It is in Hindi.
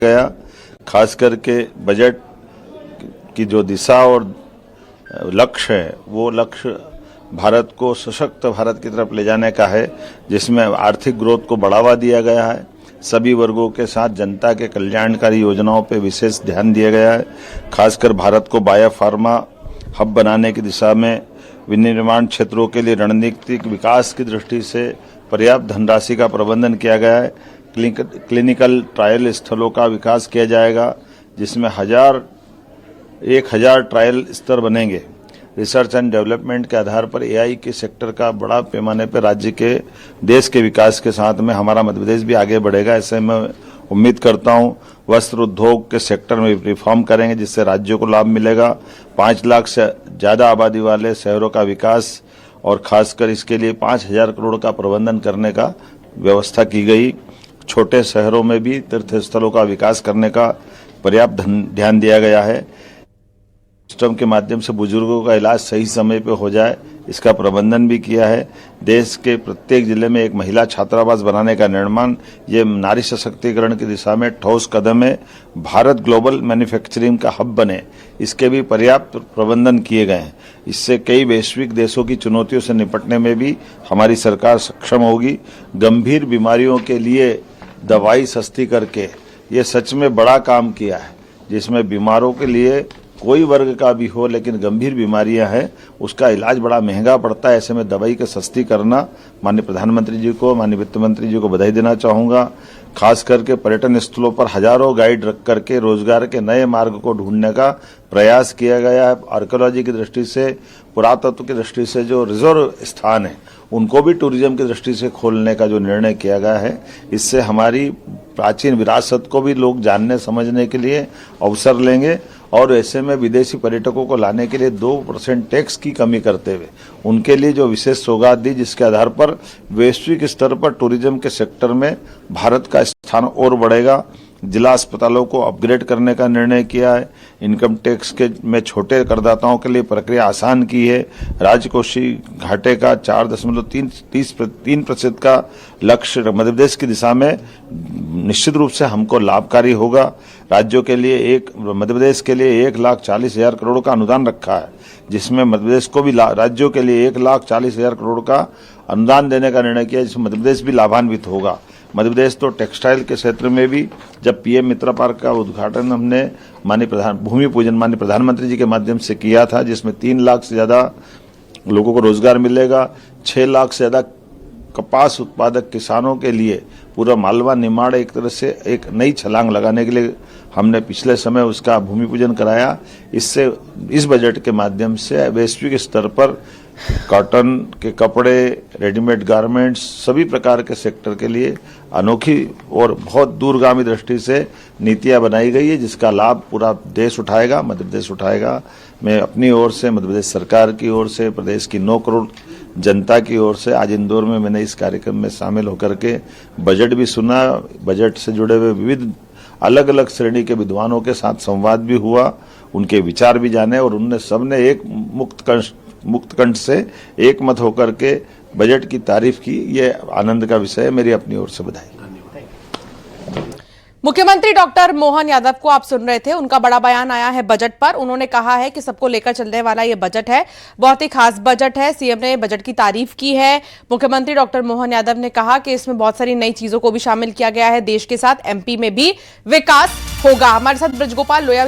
गया। खास करके बजट की जो दिशा और लक्ष्य है वो लक्ष्य भारत को सशक्त भारत की तरफ ले जाने का है, जिसमें आर्थिक ग्रोथ को बढ़ावा दिया गया है। सभी वर्गों के साथ जनता के कल्याणकारी योजनाओं पर विशेष ध्यान दिया गया है। खासकर भारत को बायोफार्मा हब बनाने की दिशा में विनिर्माण क्षेत्रों के लिए रणनीतिक विकास की दृष्टि से पर्याप्त धनराशि का प्रबंधन किया गया है। क्लिनिकल ट्रायल स्थलों का विकास किया जाएगा, जिसमें 1000 ट्रायल स्तर बनेंगे। रिसर्च एंड डेवलपमेंट के आधार पर एआई के सेक्टर का बड़ा पैमाने पर राज्य के देश के विकास के साथ में हमारा मध्य प्रदेश भी आगे बढ़ेगा, ऐसे मैं उम्मीद करता हूं। वस्त्र उद्योग के सेक्टर में रिफॉर्म करेंगे, जिससे राज्यों को लाभ मिलेगा। 5 लाख से ज़्यादा आबादी वाले शहरों का विकास और खासकर इसके लिए 5000 करोड़ का प्रबंधन करने का व्यवस्था की गई। छोटे शहरों में भी तीर्थ स्थलों का विकास करने का पर्याप्त ध्यान दिया गया है। सिस्टम के माध्यम से बुजुर्गों का इलाज सही समय पर हो जाए, इसका प्रबंधन भी किया है। देश के प्रत्येक जिले में एक महिला छात्रावास बनाने का निर्माण, ये नारी सशक्तिकरण की दिशा में ठोस कदम है। भारत ग्लोबल मैन्युफैक्चरिंग का हब बने, इसके भी पर्याप्त प्रबंधन किए गए हैं। इससे कई वैश्विक देशों की चुनौतियों से निपटने में भी हमारी सरकार सक्षम होगी। गंभीर बीमारियों के लिए दवाई सस्ती करके ये सच में बड़ा काम किया है, जिसमें बीमारों के लिए कोई वर्ग का भी हो लेकिन गंभीर बीमारियां हैं, उसका इलाज बड़ा महंगा पड़ता है। ऐसे में दवाई का सस्ती करना, माननीय प्रधानमंत्री जी को, माननीय वित्त मंत्री जी को बधाई देना चाहूँगा। खास करके पर्यटन स्थलों पर हजारों गाइड रख करके रोजगार के नए मार्ग को ढूंढने का प्रयास किया गया है। आर्कियोलॉजी की दृष्टि से, पुरातत्व की दृष्टि से जो रिजर्व स्थान है उनको भी टूरिज्म की दृष्टि से खोलने का जो निर्णय किया गया है, इससे हमारी प्राचीन विरासत को भी लोग जानने समझने के लिए अवसर लेंगे। और ऐसे में विदेशी पर्यटकों को लाने के लिए 2% टैक्स की कमी करते हुए उनके लिए जो विशेष सौगात दी, जिसके आधार पर वैश्विक स्तर पर टूरिज्म के सेक्टर में भारत का स्थान और बढ़ेगा। जिला अस्पतालों को अपग्रेड करने का निर्णय किया है। इनकम टैक्स के में छोटे करदाताओं के लिए प्रक्रिया आसान की है। राजकोषीय घाटे का 4.3% का लक्ष्य मध्य प्रदेश की दिशा में निश्चित रूप से हमको लाभकारी होगा। राज्यों के लिए मध्य प्रदेश के लिए 1,40,000 करोड़ का अनुदान रखा है, जिसमें मध्य प्रदेश को भी राज्यों के लिए 1,40,000 करोड़ का अनुदान देने का निर्णय किया, जिसमें मध्य प्रदेश भी लाभान्वित होगा। मध्य प्रदेश तो टेक्सटाइल के क्षेत्र में भी, जब पीएम मित्र पार्क का उद्घाटन हमने भूमि पूजन माननीय प्रधानमंत्री जी के माध्यम से किया था, जिसमें 3 लाख से ज़्यादा लोगों को रोजगार मिलेगा। 6 लाख से ज़्यादा कपास उत्पादक किसानों के लिए पूरा मालवा निमाड़ एक तरह से एक नई छलांग लगाने के लिए हमने पिछले समय उसका भूमि पूजन कराया। इससे इस बजट के माध्यम से वैश्विक स्तर पर कॉटन के कपड़े, रेडीमेड गारमेंट्स, सभी प्रकार के सेक्टर के लिए अनोखी और बहुत दूरगामी दृष्टि से नीतियां बनाई गई है, जिसका लाभ पूरा देश उठाएगा, मध्य प्रदेश उठाएगा। मैं अपनी ओर से, मध्य प्रदेश सरकार की ओर से, प्रदेश की 9 करोड़ जनता की ओर से आज इंदौर में मैंने इस कार्यक्रम में शामिल होकर के बजट भी सुना। बजट से जुड़े हुए विविध अलग अलग श्रेणी के विद्वानों के साथ संवाद भी हुआ, उनके विचार भी जाने और उनने सबने एक मुक्त कंठ से एक मत होकर के बजट की तारीफ की। ये आनंद का विषय है। मेरी अपनी ओर से बधाई। मुख्यमंत्री डॉक्टर मोहन यादव को आप सुन रहे थे, उनका बड़ा बयान आया है बजट पर। उन्होंने कहा है कि सबको लेकर चलने वाला ये बजट है, बहुत ही खास बजट है। सीएम ने बजट की तारीफ की है। मुख्यमंत्री डॉक्टर मोहन यादव ने कहा कि इसमें बहुत सारी नई चीजों को भी शामिल किया गया है। देश के साथ एमपी में भी विकास होगा। हमारे साथ ब्रजगोपाल लोया